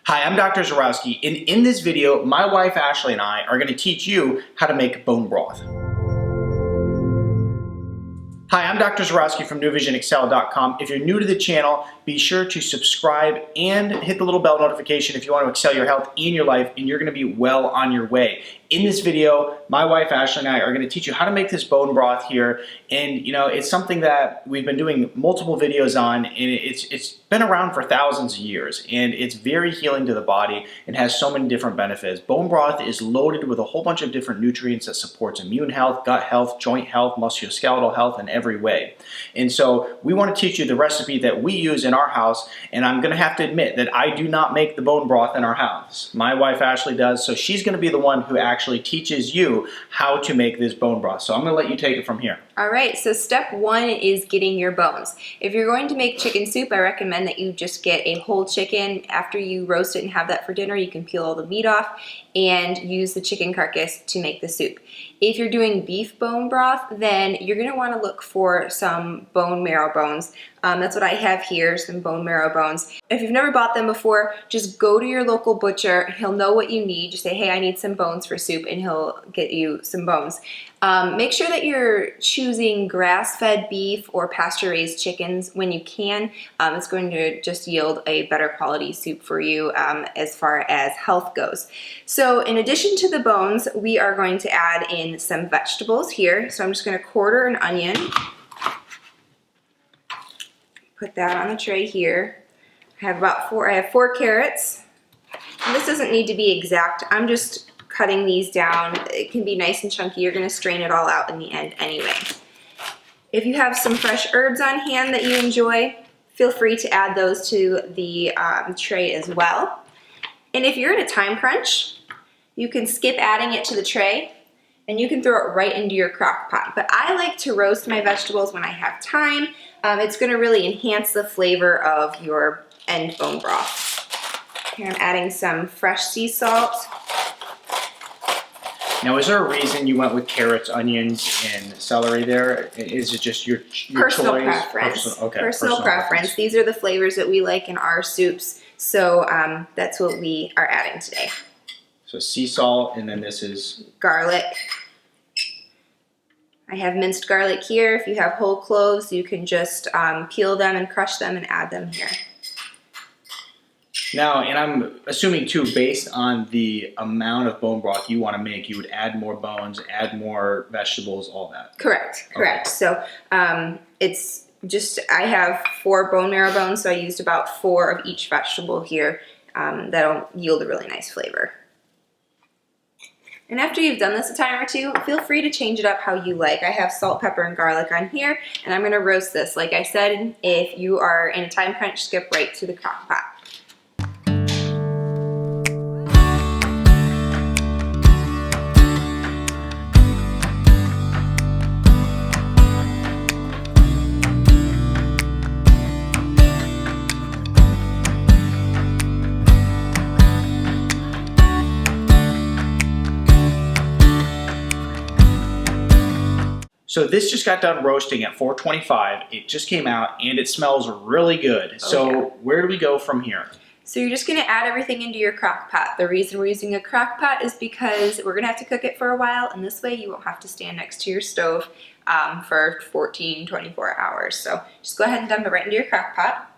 Hi, I'm Dr. Zyrowski, and in this video, my wife Ashley and I are going to teach you how to make bone broth. Hi, I'm Dr. Zyrowski from NewVisionExcel.com. If you're new to the channel, be sure to subscribe and hit the little bell notification if you want to excel your health and your life, and you're going to be well on your way. In this video, my wife Ashley and I are going to teach you how to make this bone broth here, and it's something that we've been doing multiple videos on, and it's been around for thousands of years, and it's very healing to the body and has so many different benefits. Bone broth is loaded with a whole bunch of different nutrients that supports immune health, gut health, joint health, musculoskeletal health in every way. And so we want to teach you the recipe that we use in our house, and I'm going to have to admit that I do not make the bone broth in our house. My wife Ashley does, so she's going to be the one who actually teaches you how to make this bone broth. So I'm going to let you take it from here. All right, so step one is getting your bones. If you're going to make chicken soup, I recommend that you just get a whole chicken. After you roast it and have that for dinner, you can peel all the meat off and use the chicken carcass to make the soup. If you're doing beef bone broth, then you're going to want to look for some bone marrow bones. That's what I have here, some bone marrow bones. If you've never bought them before, just go to your local butcher. He'll know what you need. Just say, hey, I need some bones for soup, and he'll get you some bones. Make sure that you're choosing grass-fed beef or pasture-raised chickens when you can. It's going to just yield a better quality soup for you as far as health goes. So in addition to the bones, we are going to add in some vegetables here. So I'm just going to quarter an onion. Put that on the tray here. I have 4 carrots. And this doesn't need to be exact. I'm just cutting these down. It can be nice and chunky. You're going to strain it all out in the end anyway. If you have some fresh herbs on hand that you enjoy, feel free to add those to the tray as well. And if you're in a time crunch, you can skip adding it to the tray and you can throw it right into your crock pot. But I like to roast my vegetables when I have time. It's going to really enhance the flavor of your end bone broth. Here I'm adding some fresh sea salt. Now, is there a reason you went with carrots, onions, and celery there? Is it just your personal choice? Preference. Personal preference. These are the flavors that we like in our soups, so that's what we are adding today. So sea salt, and then this is garlic. I have minced garlic here. If you have whole cloves, you can just peel them and crush them and add them here. Now, and I'm assuming too, based on the amount of bone broth you want to make, you would add more bones, add more vegetables, all that. Correct. Okay. So it's just, I have 4 bone marrow bones, so I used about 4 of each vegetable here. That'll yield a really nice flavor. And after you've done this a time or two, feel free to change it up how you like. I have salt, pepper, and garlic on here, and I'm going to roast this. Like I said, if you are in a time crunch, skip right to the crock pot. So this just got done roasting at 425. It just came out and it smells really good. So where do we go from here? So you're just going to add everything into your crock pot. The reason we're using a crock pot is because we're going to have to cook it for a while, and this way you won't have to stand next to your stove for 24 hours. So just go ahead and dump it right into your crock pot.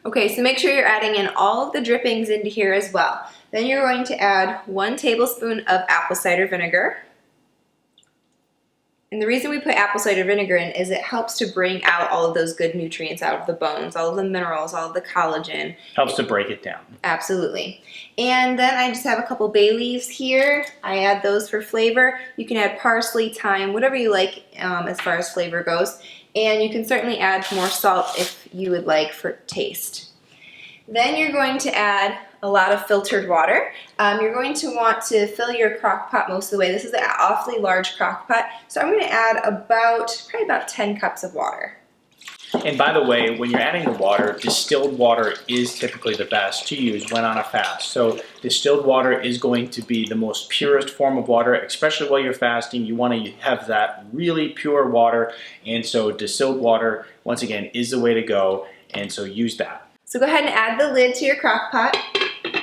Okay, so make sure you're adding in all of the drippings into here as well. Then you're going to add 1 tablespoon of apple cider vinegar. And the reason we put apple cider vinegar in is it helps to bring out all of those good nutrients out of the bones, all of the minerals, all of the collagen. Helps to break it down. Absolutely. And then I just have a couple bay leaves here. I add those for flavor. You can add parsley, thyme, whatever you like as far as flavor goes. And you can certainly add more salt if you would like for taste. Then you're going to add a lot of filtered water. You're going to want to fill your crock pot most of the way. This is an awfully large crock pot, so I'm going to add probably about 10 cups of water. And by the way, when you're adding the water, distilled water is typically the best to use when on a fast. So distilled water is going to be the most purest form of water, especially while you're fasting. You want to have that really pure water. And so distilled water, once again, is the way to go. And so use that. So go ahead and add the lid to your crock pot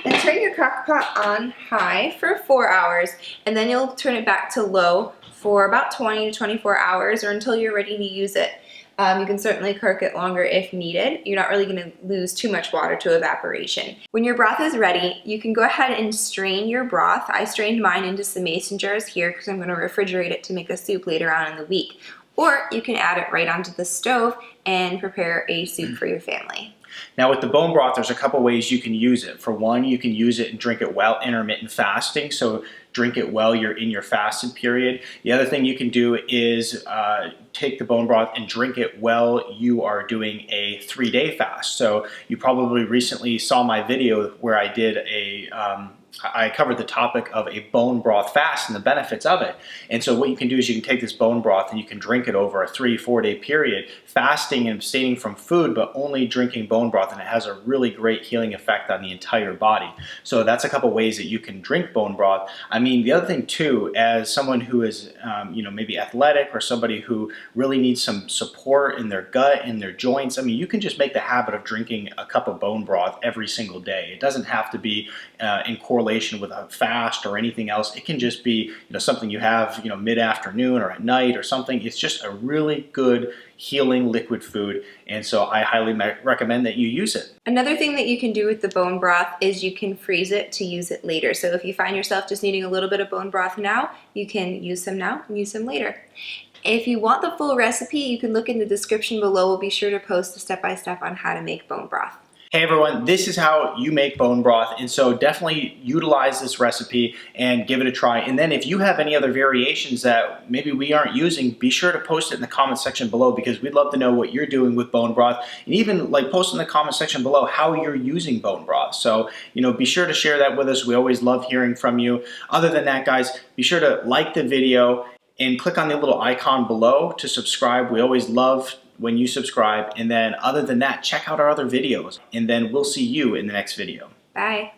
and turn your crock pot on high for 4 hours, and then you'll turn it back to low for about 20 to 24 hours or until you're ready to use it. You can certainly cook it longer if needed. You're not really going to lose too much water to evaporation. When your broth is ready, you can go ahead and strain your broth. I strained mine into some mason jars here because I'm going to refrigerate it to make a soup later on in the week. Or you can add it right onto the stove and prepare a soup for your family. Now with the bone broth, there's a couple ways you can use it. For one, you can use it and drink it while intermittent fasting. So drink it while you're in your fasted period. The other thing you can do is take the bone broth and drink it while you are doing a 3-day fast. So you probably recently saw my video where I did I covered the topic of a bone broth fast and the benefits of it. And so what you can do is you can take this bone broth and you can drink it over a 3-4 day period, fasting and abstaining from food, but only drinking bone broth, and it has a really great healing effect on the entire body. So that's a couple ways that you can drink bone broth. I mean, the other thing too, as someone who is maybe athletic or somebody who really needs some support in their gut and their joints, I mean, you can just make the habit of drinking a cup of bone broth every single day. It doesn't have to be in correlation with a fast or anything else. It can just be something you have mid-afternoon or at night or something. It's just a really good healing liquid food, and so I highly recommend that you use it. Another thing that you can do with the bone broth is you can freeze it to use it later. So if you find yourself just needing a little bit of bone broth now, you can use some now and use some later. If you want the full recipe, you can look in the description below. We'll be sure to post a step-by-step on how to make bone broth. Hey everyone, this is how you make bone broth, and so definitely utilize this recipe and give it a try. And then if you have any other variations that maybe we aren't using, be sure to post it in the comment section below, because we'd love to know what you're doing with bone broth, and even post in the comment section below how you're using bone broth. So be sure to share that with us. We always love hearing from you. Other than that, guys, be sure to like the video and click on the little icon below to subscribe. We always love when you subscribe. And then other than that, check out our other videos, and then we'll see you in the next video. Bye.